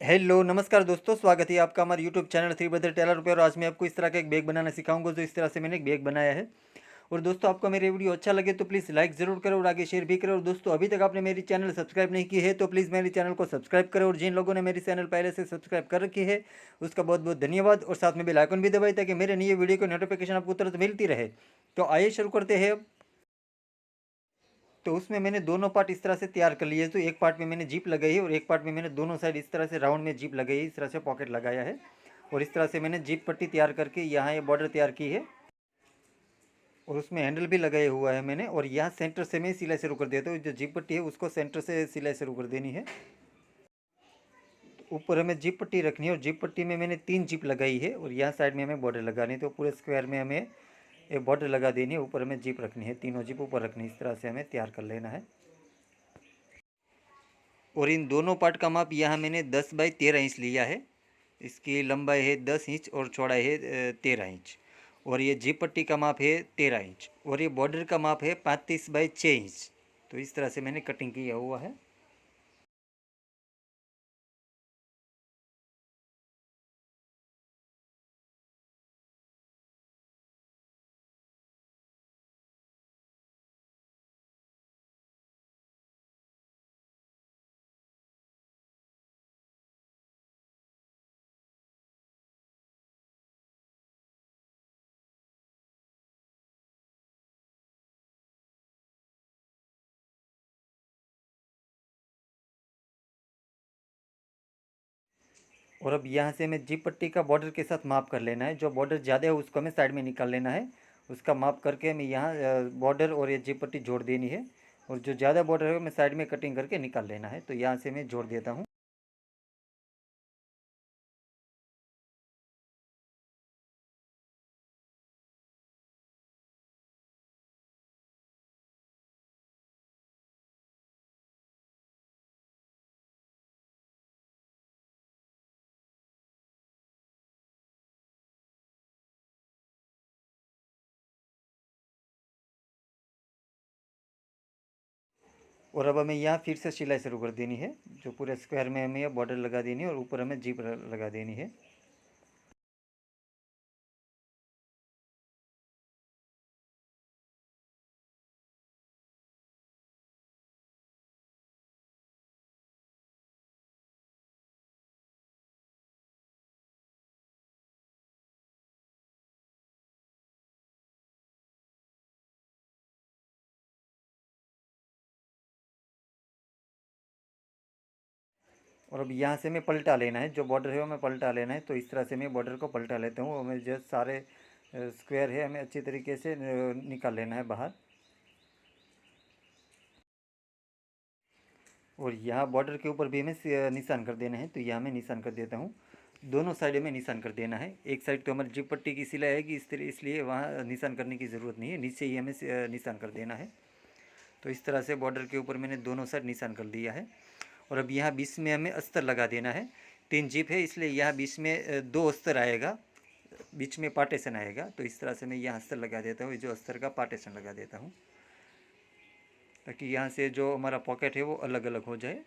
Hello नमस्कार दोस्तों, स्वागत है आपका हमारे YouTube channel three brother tailor पे। और आज मैं आपको इस तरह का एक बैग बनाना सिखाऊंगा, जो इस तरह से मैंने एक बैग बनाया है। और दोस्तों, आपको मेरी वीडियो अच्छा लगे तो प्लीज़ लाइक ज़रूर करो और आगे शेयर भी करो। और दोस्तों, अभी तक आपने मेरी चैनल सब्सक्राइब नहीं की है तो प्लीज़ मेरे चैनल को सब्सक्राइब करो। और जिन लोगों ने मेरी चैनल पहले से सब्सक्राइब कर रखी है उसका बहुत बहुत धन्यवाद। और साथ में बेल आइकन भी दबाएं ताकि मेरे नए वीडियो की नोटिफिकेशन आपको तुरंत मिलती रहे। तो आइए शुरू करते हैं अब। तो उसमें मैंने दोनों पार्ट इस तरह से तैयार कर लिए। तो एक पार्ट में मैंने जीप लगाई है और एक पार्ट में मैंने दोनों साइड इस तरह से राउंड में जीप लगाई है, इस तरह से पॉकेट लगाया है। और इस तरह से मैंने जीप पट्टी तैयार करके यहाँ ये बॉर्डर तैयार की है। और उसमें हैंडल भी लगाया हुआ है मैंने। और यहाँ सेंटर से मैं सिलाई शुरू कर देता हूँ। जो जीप पट्टी है उसको सेंटर से सिलाई शुरू कर देनी है। तो ऊपर हमें जीप पट्टी रखनी है और जीप पट्टी में मैंने 3 जीप लगाई है। और यहाँ साइड में हमें बॉर्डर लगानी है। तो पूरे स्क्वायर में हमें एक बॉर्डर लगा देनी है। ऊपर हमें जीप रखनी है, तीनों जीप ऊपर रखनी है। इस तरह से हमें तैयार कर लेना है। और इन दोनों पार्ट का माप यहाँ मैंने 10 बाई 13 इंच लिया है। इसकी लंबाई है 10 इंच और चौड़ाई है 13 इंच। और ये जी पट्टी का माप है 13 इंच। और ये बॉर्डर का माप है 35 बाई 6 इंच। तो इस तरह से मैंने कटिंग किया हुआ है। और अब यहाँ से हमें जी पट्टी का बॉर्डर के साथ माप कर लेना है। जो बॉर्डर ज़्यादा है उसको हमें साइड में निकाल लेना है। उसका माप करके हमें यहाँ बॉर्डर और ये जी पट्टी जोड़ देनी है। और जो ज़्यादा बॉर्डर है हमें साइड में कटिंग करके निकाल लेना है। तो यहाँ से मैं जोड़ देता हूँ। और अब हमें यहाँ फिर से सिलाई शुरू कर देनी है। जो पूरे स्क्वायर में हमें यह बॉर्डर लगा देनी है और ऊपर हमें जीप लगा देनी है। और अब यहाँ से हमें पलटा लेना है। जो बॉर्डर है वो हमें पलटा लेना है। तो इस तरह से मैं बॉर्डर को पलटा लेता हूँ। हमें जो सारे स्क्वायर है हमें अच्छी तरीके से निकाल लेना है बाहर। और यहाँ बॉर्डर के ऊपर भी हमें निशान कर देना है। तो यहाँ मैं निशान कर देता हूँ। दोनों साइड में निशान कर देना है। एक साइड तो हमारी जिप पट्टी की सिलाई है कि इस तरह, इसलिए वहाँ निशान करने की ज़रूरत नहीं है। नीचे ही हमें निशान कर देना है। तो इस तरह से बॉर्डर के ऊपर मैंने दोनों साइड निशान कर दिया है। और अब यहाँ बीच में हमें अस्तर लगा देना है। 3 जीप है इसलिए यहाँ बीच में 2 अस्तर आएगा। बीच में पार्टेशन आएगा। तो इस तरह से मैं यहाँ अस्तर लगा देता हूँ। जो अस्तर का पार्टेशन लगा देता हूँ ताकि यहाँ से जो हमारा पॉकेट है वो अलग अलग हो जाए।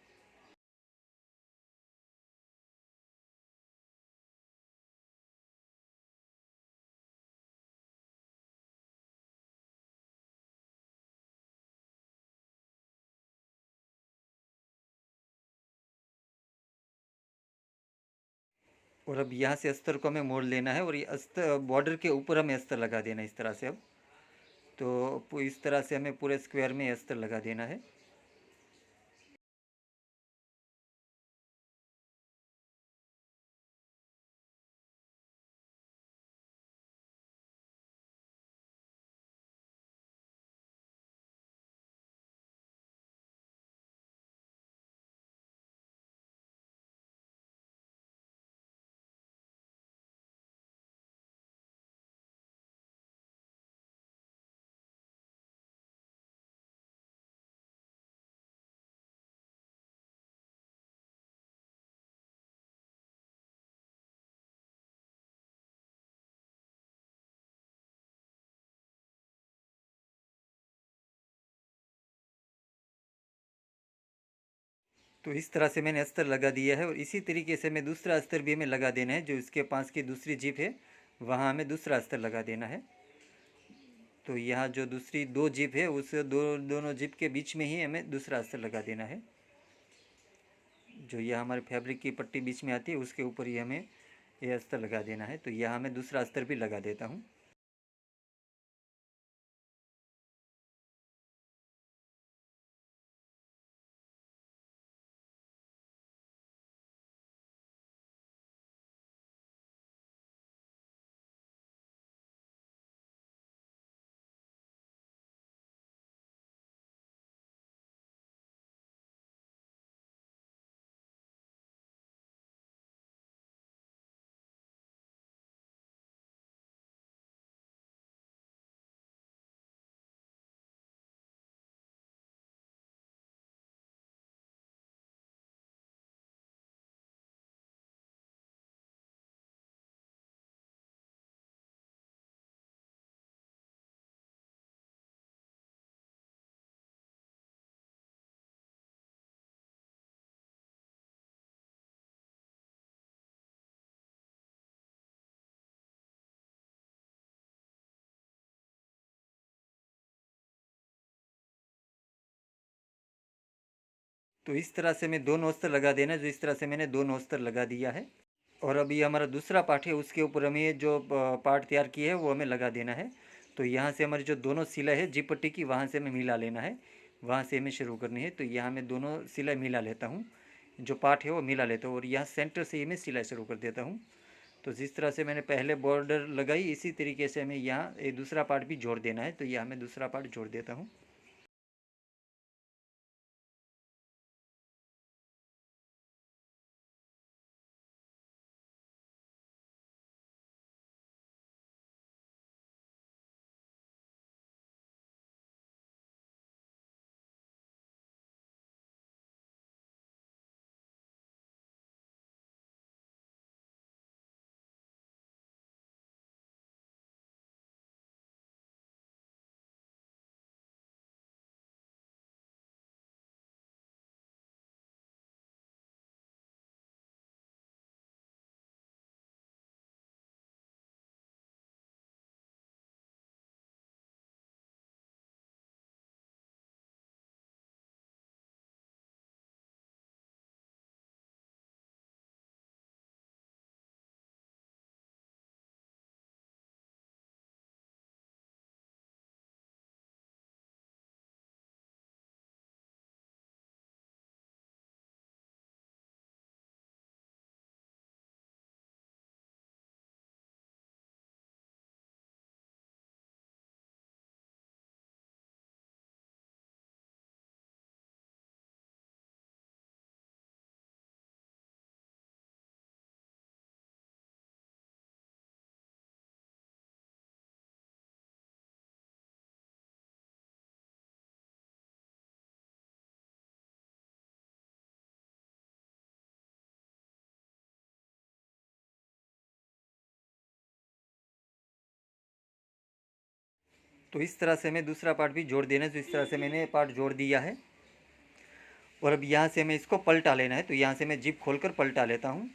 और अब यहाँ से अस्तर को हमें मोड़ लेना है। और ये अस्तर बॉर्डर के ऊपर हमें अस्तर लगा देना है इस तरह से। अब तो इस तरह से हमें पूरे स्क्वायर में अस्तर लगा देना है। तो इस तरह से मैंने अस्तर लगा दिया है और इसी तरीके से मैं दूसरा अस्तर भी हमें लगा देना है। जो इसके पास की दूसरी जिप है वहाँ हमें दूसरा अस्तर लगा देना है। तो यहाँ जो दूसरी दो जिप है उस दोनों जिप के बीच में ही हमें दूसरा अस्तर लगा देना है। जो यह हमारे फैब्रिक की पट्टी बीच में आती है उसके ऊपर ही हमें यह अस्तर लगा देना है। तो यहाँ मैं दूसरा अस्तर भी लगा देता हूँ। तो इस तरह से मैं दोनों अस्तर लगा देना, जो इस तरह से मैंने दोनों अस्तर लगा दिया है। और अभी हमारा दूसरा पार्ट है उसके ऊपर हमें ये जो पार्ट तैयार किया है वो हमें लगा देना है। तो यहाँ से हमारी जो दोनों सिलाई है जिप पट्टी की वहाँ से हमें मिला लेना है, वहाँ से हमें शुरू करनी है। तो यहाँ मैं दोनों सिलाई मिला लेता हूँ, जो पार्ट है वो मिला लेता हूँ और यहाँ सेंटर से ही मैं सिलाई शुरू कर देता हूँ। तो जिस तरह से मैंने पहले बॉर्डर लगाई इसी तरीके से हमें यहाँ एक दूसरा पार्ट भी जोड़ देना है। तो यहाँ मैं दूसरा पार्ट जोड़ देता हूँ। तो इस तरह से हमें दूसरा पार्ट भी जोड़ देना है। तो इस तरह से मैंने पार्ट जोड़ दिया है और अब यहाँ से हमें इसको पलटा लेना है। तो यहाँ से मैं जिप खोलकर पलटा लेता हूँ।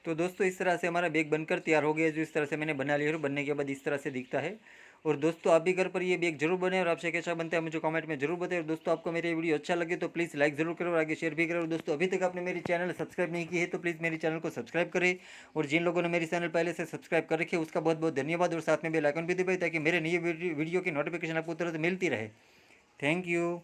तो दोस्तों इस तरह से हमारा बैग बनकर तैयार हो गया। जो इस तरह से मैंने बना लिया है, बनने के बाद इस तरह से दिखता है। और दोस्तों आप भी घर पर ये बैग जरूर बनाएं और आपसे कैसा बनता है मुझे कमेंट में जरूर बताएं। और दोस्तों आपको मेरी वीडियो अच्छा लगे तो प्लीज़ लाइक जरूर करो और आगे शेयर भी करो। और दोस्तों अभी तक आपने मेरी चैनल सब्सक्राइब नहीं की है तो प्लीज़ मेरी चैनल को सब्सक्राइब करें। और जिन लोगों ने मेरी चैनल पहले से सब्सक्राइब कर रखी है उसका बहुत बहुत धन्यवाद। और साथ में बेल आइकन भी दबाएं ताकि मेरे नई वीडियो की नोटिफिकेशन आपको तुरंत मिलती रहे। Thank you.